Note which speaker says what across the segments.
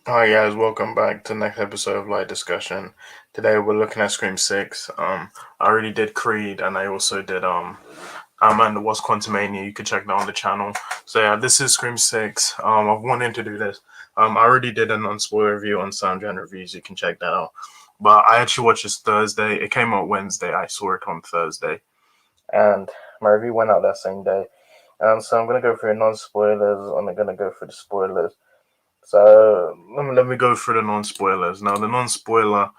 Speaker 1: Hi guys, welcome back to the next episode of Light Discussion. Today we're looking at Scream 6. I already did Creed and I also did and What's Quantumania. You can check that on the channel. So yeah, this is Scream 6. I've wanted to do this. I already did an unspoiler review on SoundGen Reviews, you can check that out. But I actually watched this Thursday. It came out Wednesday, I saw it on Thursday. And my review went out that same day. So I'm gonna go through non-spoilers and I'm gonna go through the spoilers. So let me go through the non spoilers. Now, the non spoiler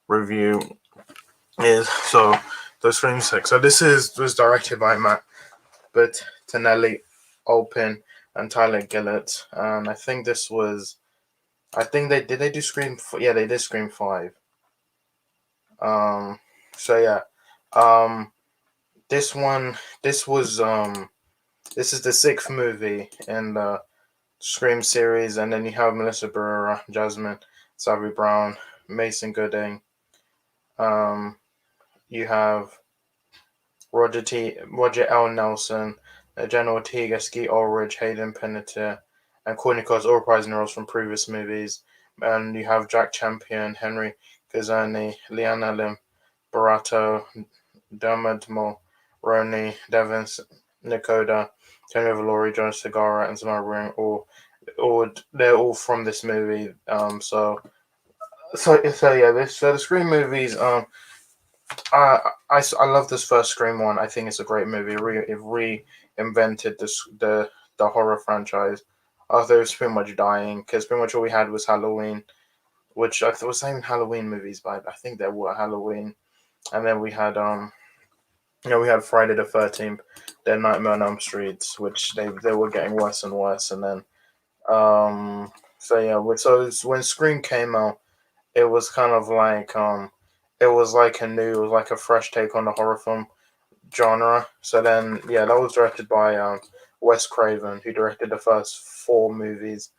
Speaker 1: review is the Scream 6. So this was directed by Matt Bettinelli, Alpin, and Tyler Gillett. And I think they do Scream. Yeah, they did Scream 5. Um, so yeah, um, this one, this is the sixth movie in the Scream series, and then you have Melissa Barrera, Jasmine Savvy Brown, Mason Gooding. Um, you have Roger L. Nelson, Jenna Ortega, Skeet Ulrich, Hayden Panettiere, and Courtney Cox, all reprising roles from previous movies. And you have Jack Champion, Henry Gazzani, Liana Lim, Barato, Dermot Mulroney, Devin Nakoda, Tony Valori, John Segara, and Samara Ring, all they're all from this movie. So yeah, the Scream movies. I love this first Scream one. I think it's a great movie. It reinvented the horror franchise after it was pretty much dying because pretty much all we had was Halloween, which I thought was saying Halloween movies, but I think they were Halloween, and then we had Friday the 13th, then Nightmare on Elm Street, which they were getting worse and worse, and then so yeah, when Scream came out, it was kind of like it was like it was like a fresh take on the horror film genre. So then, yeah, that was directed by Wes Craven, who directed the first four movies.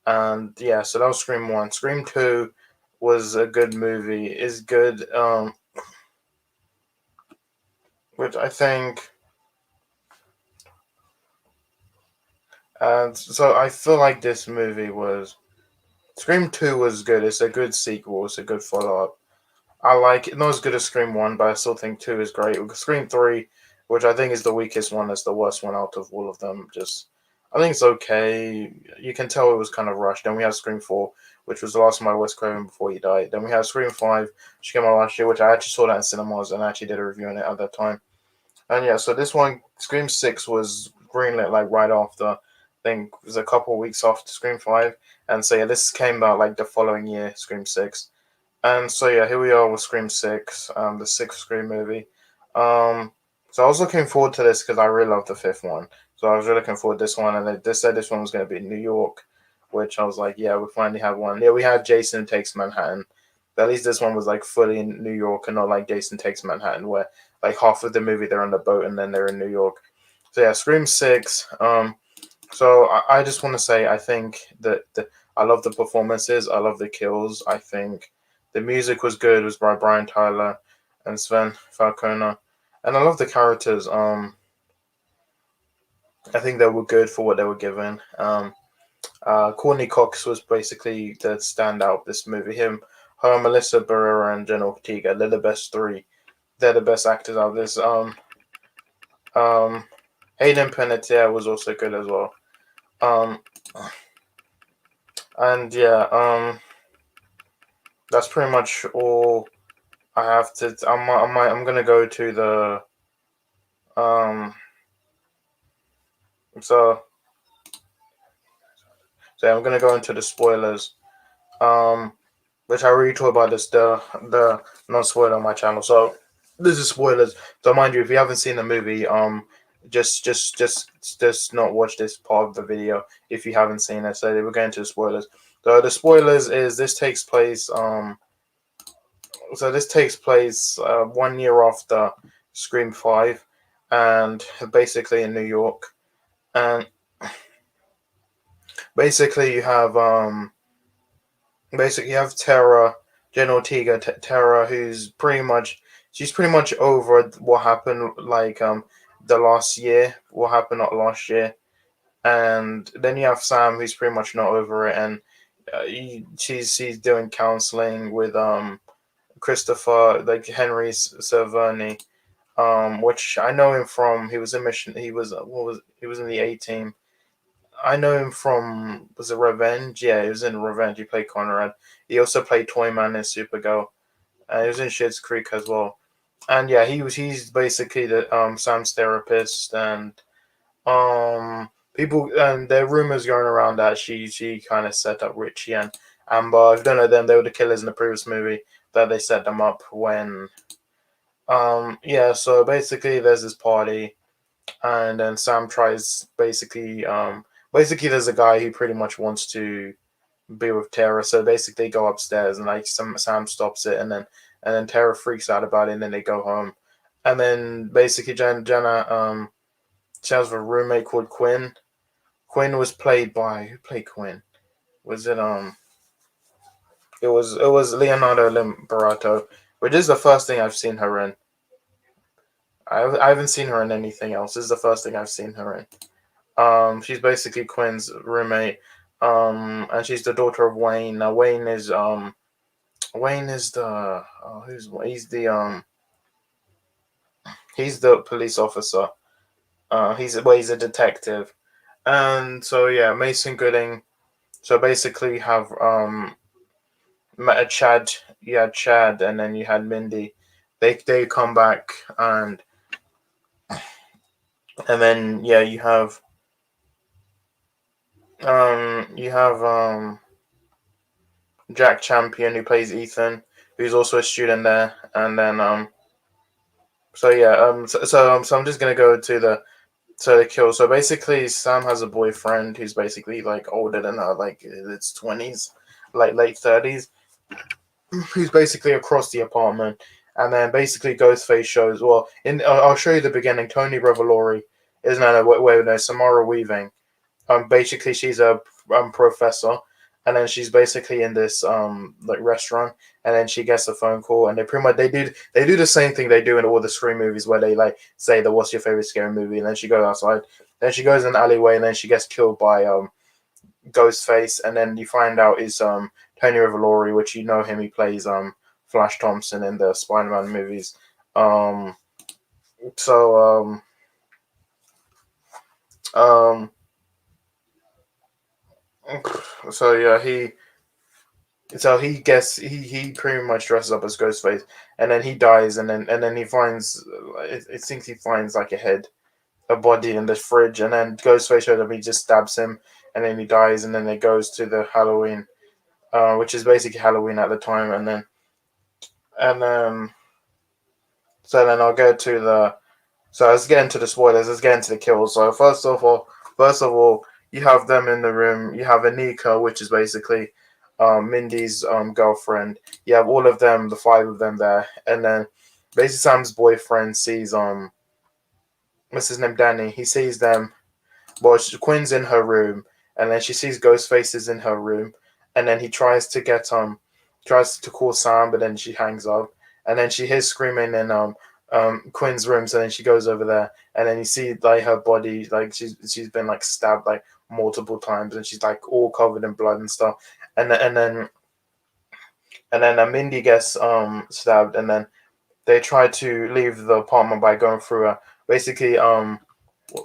Speaker 1: And yeah, so that was Scream 1. Scream 2 was a good movie, is good, which I think. And so I feel like this movie was. Scream 2 was good. It's a good sequel, it's a good follow up. I like it, not as good as Scream 1, but I still think 2 is great. Scream 3, which I think is the weakest one, is the worst one out of all of them. I think it's okay. You can tell it was kind of rushed. Then we have Scream 4, which was the last one by Wes Craven before he died. Then we have Scream 5, which came out last year, which I actually saw that in cinemas and I actually did a review on it at that time. And yeah, so this one, Scream 6, was greenlit like right after. I think it was a couple of weeks after Scream 5. And so yeah, this came out like the following year, Scream 6. And so yeah, here we are with Scream 6, the sixth Scream movie. Um, so I was looking forward to this because I really loved the fifth one. So I was really looking forward to this one, and they said this one was going to be in New York, which I was like, yeah, we finally have one. Yeah, we had Jason Takes Manhattan, but at least this one was like fully in New York and not like Jason Takes Manhattan, where like half of the movie they're on the boat and then they're in New York. So yeah, Scream 6. So I just want to say I think that I love the performances. I love the kills. I think the music was good. It was by Brian Tyler and Sven Falconer, and I love the characters. I think they were good for what they were given. Courtney Cox was basically the standout of this movie. Her, Melissa Barrera, and Jenna Ortega. They're the best three. They're the best actors out of this. Um, Hayden Panettiere was also good as well. Um, and yeah, that's pretty much all I have to. I'm gonna go to the um. So so I'm gonna go into the spoilers. Um, which I already talked about this the non spoiler on my channel. So this is spoilers. So mind you, if you haven't seen the movie, just not watch this part of the video if you haven't seen it. So we're going to the spoilers. So the spoilers is this takes place 1 year after Scream 5, and basically in New York. And basically you have Tara, Jen Ortega, Tara, she's pretty much over what happened like the last year, what happened not last year, and then you have Sam, who's pretty much not over it, and she's doing counseling with Christopher, like Henry Cervoni, which I know him from. He was in Mission. He was what was he was in the A Team. I know him from, was it Revenge? Yeah, he was in Revenge. He played Conrad. He also played Toyman in Supergirl. He was in Schitt's Creek as well. And yeah, he's basically the Sam's therapist, and people, and there are rumors going around that she kind of set up Richie and Amber. If you don't know them, they were the killers in the previous movie, that they set them up when yeah, so basically there's this party, and then Sam tries basically there's a guy who pretty much wants to be with Tara, so basically they go upstairs, and like Sam stops it, and then Tara freaks out about it, and then they go home. And then basically Jenna she has a roommate called Quinn. Quinn was played by, who played Quinn? Was it it was Leonardo Liberato, which is the first thing I've seen her in. I haven't seen her in anything else. This is the first thing I've seen her in. She's basically Quinn's roommate. And she's the daughter of Wayne. Now Wayne is the who's he's the police officer. He's a detective. And so yeah, Mason Gooding. So basically you have Chad, you had Chad, and then you had Mindy. They come back, and then yeah, you have Jack Champion, who plays Ethan, who's also a student there, and then so yeah, so I'm just gonna go to the kill. So basically, Sam has a boyfriend who's basically like older than her, like in its 20s, like late 30s, who's basically across the apartment. And then basically Ghostface shows. Well, I'll show you the beginning. Tony Revolori is no, wait, no, Samara Weaving. Basically she's a professor, and then she's basically in this like restaurant, and then she gets a phone call, and they pretty much they do the same thing they do in all the Scream movies, where they like say the what's your favorite scary movie, and then she goes outside, then she goes in an alleyway, and then she gets killed by Ghostface, and then you find out is Tony Revolori, which you know him, he plays Flash Thompson in the Spider-Man movies. Um so um so yeah, he pretty much dresses up as Ghostface, and then he dies, and then he finds, it thinks he finds like a body in the fridge, and then Ghostface shows up, he just stabs him, and then he dies, and then it goes to the Halloween, which is basically Halloween at the time, and then so then I'll go to the so let's get into the spoilers, let's get into the kills. So first of all, you have them in the room. You have Anika, which is basically Mindy's girlfriend. You have all of them, the five of them there, and then basically Sam's boyfriend sees what's his name, Danny. He sees them. Well, Quinn's in her room, and then she sees Ghostface's in her room, and then he tries to call Sam, but then she hangs up, and then she hears screaming in Quinn's room, so then she goes over there, and then you see like her body, like she's been like stabbed like multiple times, and she's like all covered in blood and stuff, and then Mindy gets stabbed, and then they try to leave the apartment by going through a basically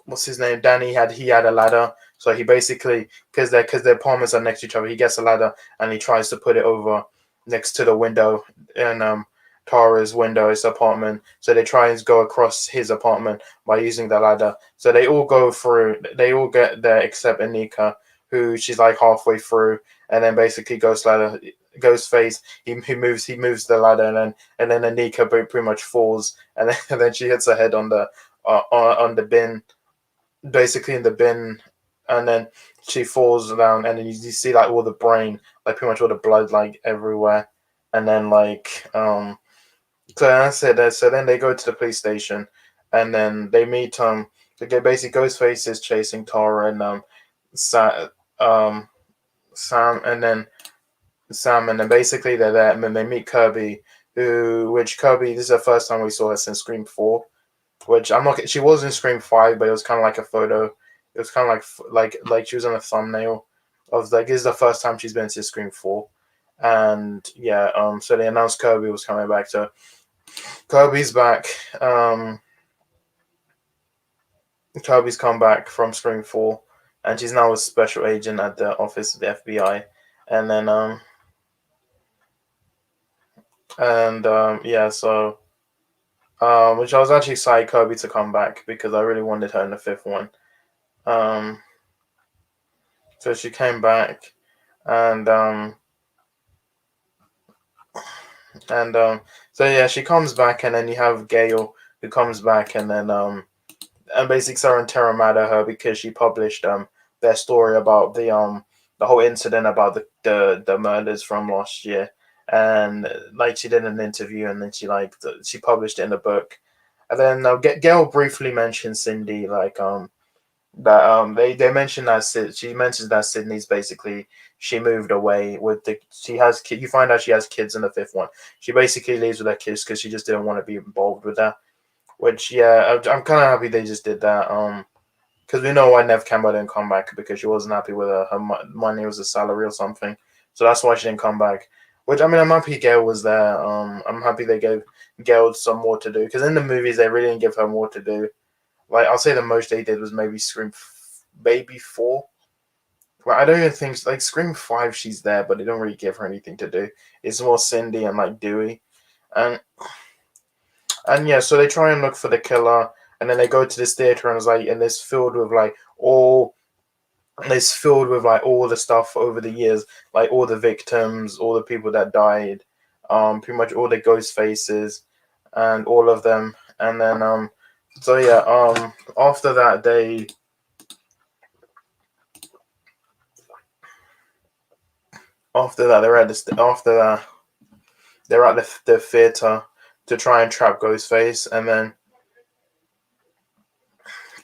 Speaker 1: what's his name, Danny, he had a ladder, so he basically, because their apartments are next to each other, he gets a ladder, and he tries to put it over next to the window in Tara's window, his apartment. So they try and go across his apartment by using the ladder. So they all get there except Anika, who she's like halfway through, and then basically Ghostface, he moves the ladder, and then Anika pretty much falls, and then, and then she hits her head on the bin, basically in the bin, and then she falls down, and then you see like all the brain, like pretty much all the blood like everywhere, and then like so that's it. So then they go to the police station, and then they meet basically Ghostface is chasing Tara, and um Sam, and then basically they're there, and then they meet Kirby, which Kirby, this is the first time we saw her since Scream 4, which I'm not. She was in Scream 5, but it was kind of like a photo. It was kind of like she was on a thumbnail. of like this is the first time she's been to Scream 4. And yeah, so they announced Kirby was coming back. So Kirby's back. Um, Kirby's come back from Scream 4, and she's now a special agent at the office of the FBI. And then yeah, so which I was actually excited Kirby to come back because I really wanted her in the fifth one. Um, so she came back, and and so yeah, she comes back, and then you have Gale who comes back, and then and basically Sarah and Tara mad at her because she published their story about the whole incident about the murders from last year, and like she did an interview, and then she published it in a book, and then Gail briefly mentioned Cindy that they mentioned that she mentions that Sydney's basically she moved away with the she has kid you find out she has kids in the fifth one. She basically leaves with her kids because she just didn't want to be involved with that. Which yeah, I'm kind of happy they just did that. Because we know why Nev Campbell didn't come back because she wasn't happy with her money was a salary or something, so that's why she didn't come back. Which I mean, I'm happy Gail was there. I'm happy they gave Gail some more to do because in the movies they really didn't give her more to do. Like I'll say the most they did was maybe Scream Baby 4. Well, I don't even think like Scream 5 she's there, but they don't really give her anything to do. It's more Cindy and like Dewey, and yeah, so they try and look for the killer, and then they go to this theater and it's like, and it's filled with like all, it's filled with like all the stuff over the years, like all the victims, all the people that died, pretty much all the ghost faces, and all of them, and then so yeah, after that after that they're at the theater to try and trap Ghostface, and then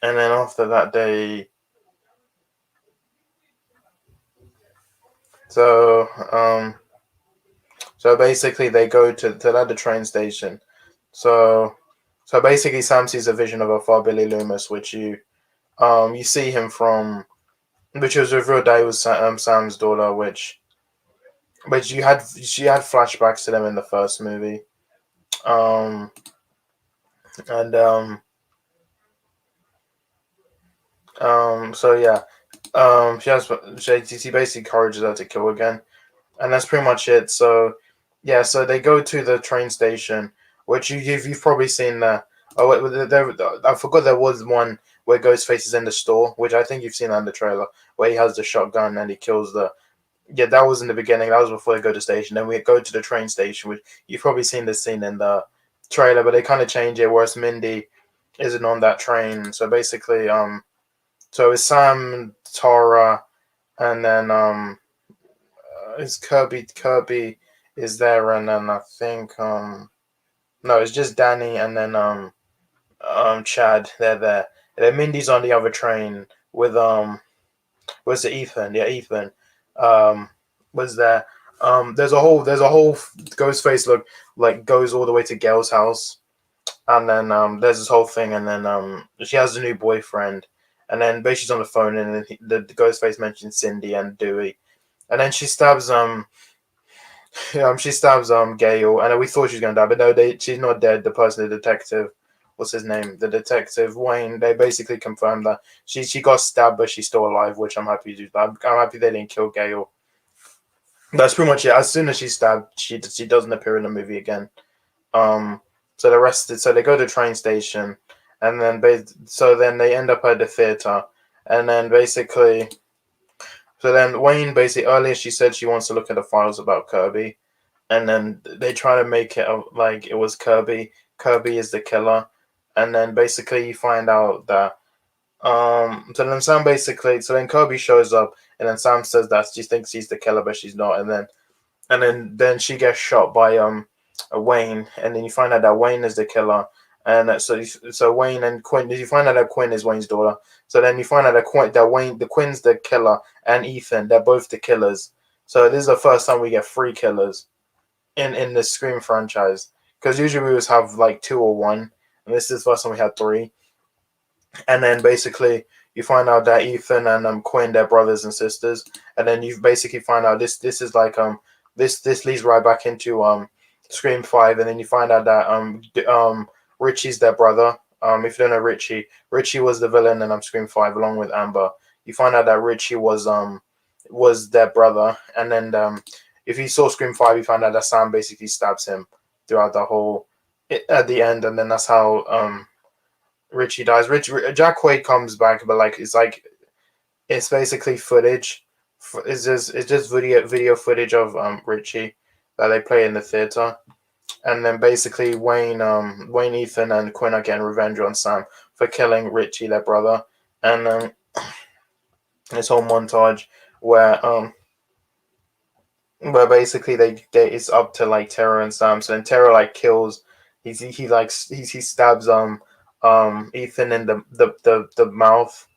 Speaker 1: after that so so basically they go to the train station. So so basically Sam sees a vision of a far Billy Loomis, which you see him from, which was revealed that it was Sam's daughter, which she had flashbacks to them in the first movie. Um and so yeah. She basically encourages her to kill again. And that's pretty much it. So yeah, so they go to the train station, which you've probably seen that. Oh, I forgot there was one where Ghostface is in the store, which I think you've seen that in the trailer, where he has the shotgun and he kills the. Yeah, that was in the beginning. That was before they go to the station. Then we go to the train station, which you've probably seen this scene in the trailer, but they kind of change it. Whereas Mindy isn't on that train, so basically, so it's Sam, Tara, and then it's Kirby is there, and then I think no, it's just Danny, and then Chad. They're there. And then Mindy's on the other train with where's it Ethan? Yeah, Ethan was there. There's a whole Ghostface look like goes all the way to Gail's house, and then there's this whole thing, and then she has a new boyfriend, and then basically she's on the phone, and then the Ghostface mentions Cindy and Dewey, and then she stabs Gale, and we thought she was gonna die, but no, she's not dead. The person, the detective, what's his name? The detective Wayne. They basically confirmed that she got stabbed, but she's still alive, which I'm happy to do. I'm happy they didn't kill Gale. That's pretty much it. As soon as she's stabbed, she doesn't appear in the movie again. Um, so so they go to the train station, and then so then they end up at the theater, and then basically. So then Wayne basically earlier she said she wants to look at the files about Kirby, and then they try to make it like it was Kirby. Kirby is the killer, and then basically you find out that so then Sam basically so then Kirby shows up, and then Sam says that she thinks he's the killer, but she's not, and then she gets shot by Wayne, and then you find out that Wayne is the killer. And so Wayne and Quinn. You find out that Quinn is Wayne's daughter. So then you find out that Quinn's the killer, and Ethan, they're both the killers. So this is the first time we get three killers in the Scream franchise. Because usually we always have like two or one, and this is the first time we had three. And then basically you find out that Ethan and Quinn, they're brothers and sisters, and then you basically find out this is like this leads right back into Scream 5, and then you find out that Richie's their brother. If you don't know Richie was the villain in Scream 5 along with Amber. You find out that Richie was their brother, and then if you saw Scream 5, you find out that Sam basically stabs him throughout the whole at the end, and then that's how Richie dies. Jack Quaid comes back, but it's basically footage. It's just video footage of Richie that they play in the theater, and then basically Wayne, Ethan, and Quinn are getting revenge on Sam for killing Richie, their brother, and this whole montage where basically they it's up to like Tara and Sam. So then Tara like kills he stabs Ethan in the mouth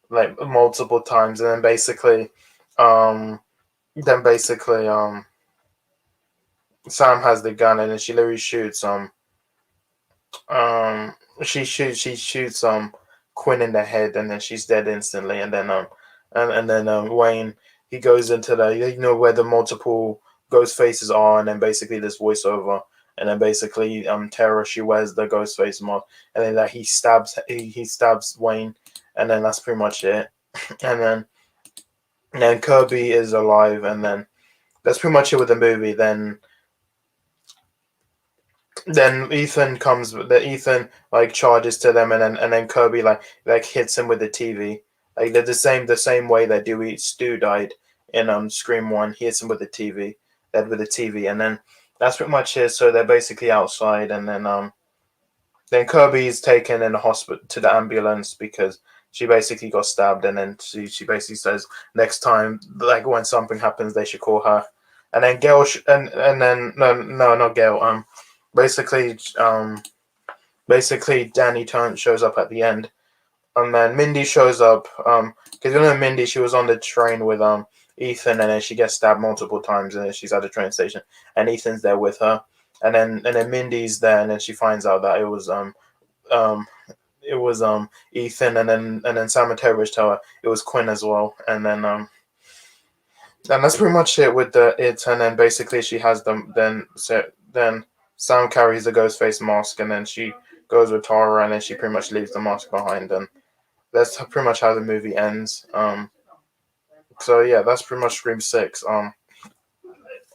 Speaker 1: like multiple times, and then basically Sam has the gun, and then she literally shoots she shoots Quinn in the head, and then she's dead instantly, and then Wayne, he goes into the where the multiple ghost faces are, and then basically this voiceover, and then basically Tara, she wears the ghost face mask, and then he stabs Wayne, and then that's pretty much it. And then Kirby is alive, and then that's pretty much it with the movie. Then Ethan like charges to them, and then Kirby like hits him with the TV. Like they're the same way that Stu died in Scream 1. He hits him with the TV. Dead with the TV, and then that's pretty much it. So they're basically outside, and then Kirby is taken in the hospital to the ambulance because she basically got stabbed, and then she basically says next time, like when something happens, they should call her. And then Gail and then no, not Gail. Basically Danny shows up at the end, and then Mindy shows up. Because Mindy, she was on the train with Ethan, and then she gets stabbed multiple times, and then she's at the train station, and Ethan's there with her, and then Mindy's there, and then she finds out that it was Ethan, and then Sam and Terrence tell her it was Quinn as well, and that's pretty much it with and then basically she has them. Then Sam carries the ghost face mask, and then she goes with Tara, and then she pretty much leaves the mask behind, and that's pretty much how the movie ends. So yeah, that's pretty much Scream 6.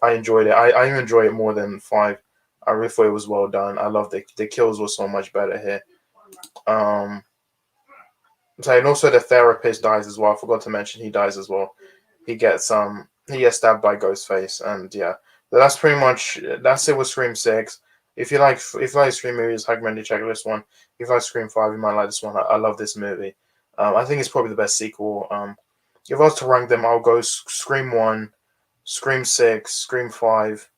Speaker 1: I enjoyed it. I even enjoy it more than 5. I really thought it was well done. I love the kills were so much better here. So, and also the therapist dies as well. I forgot to mention he dies as well. He gets stabbed by Ghostface, and yeah, that's it with Scream 6. If you like Scream movies, I recommend you check this one. If you like Scream 5, you might like this one. I love this movie. I think it's probably the best sequel. If I was to rank them, I'll go Scream 1, Scream 6, Scream 5,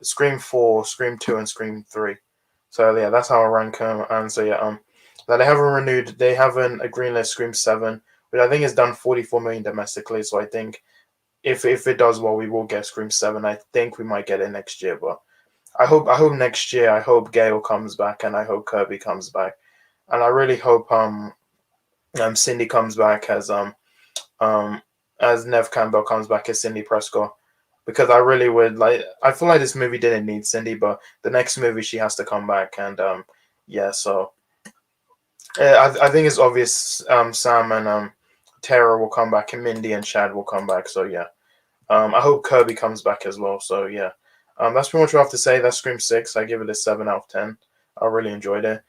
Speaker 1: Scream 4, Scream 2, and Scream 3. So yeah, that's how I rank them. And so yeah, that they haven't greenlit Scream 7, which I think has done 44 million domestically. So I think if it does well, we will get Scream 7. I think we might get it next year, but I hope next year. I hope Gale comes back, and I hope Kirby comes back, and I really hope Cindy comes back as Nev Campbell comes back as Cindy Prescott, because I really would like. I feel like this movie didn't need Cindy, but the next movie she has to come back, and yeah. So I think it's obvious. Sam and Tara will come back, and Mindy and Chad will come back. So yeah. I hope Kirby comes back as well. So yeah. That's pretty much what I have to say. That's Scream 6. I give it a 7 out of 10. I really enjoyed it.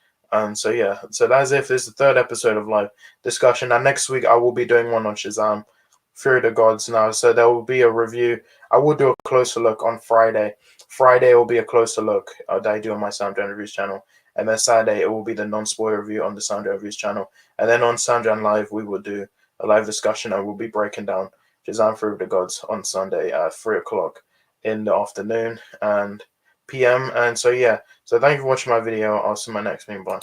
Speaker 1: So yeah, so that's it. This is the 3rd episode of Live Discussion. Now next week I will be doing one on Shazam, Fury of the Gods now. So there will be a review. I will do a closer look on Friday. Friday will be a closer look that I do on my Soundjourn Reviews channel. And then Saturday it will be the non-spoiler review on the Soundjourn Reviews channel. And then on Soundjourn Live we will do a live discussion. I will be breaking down Shazam Fury of the Gods on Sunday at 3 o'clock in the afternoon and PM. And so yeah, so thank you for watching my video. I'll see you in my next video. Bye.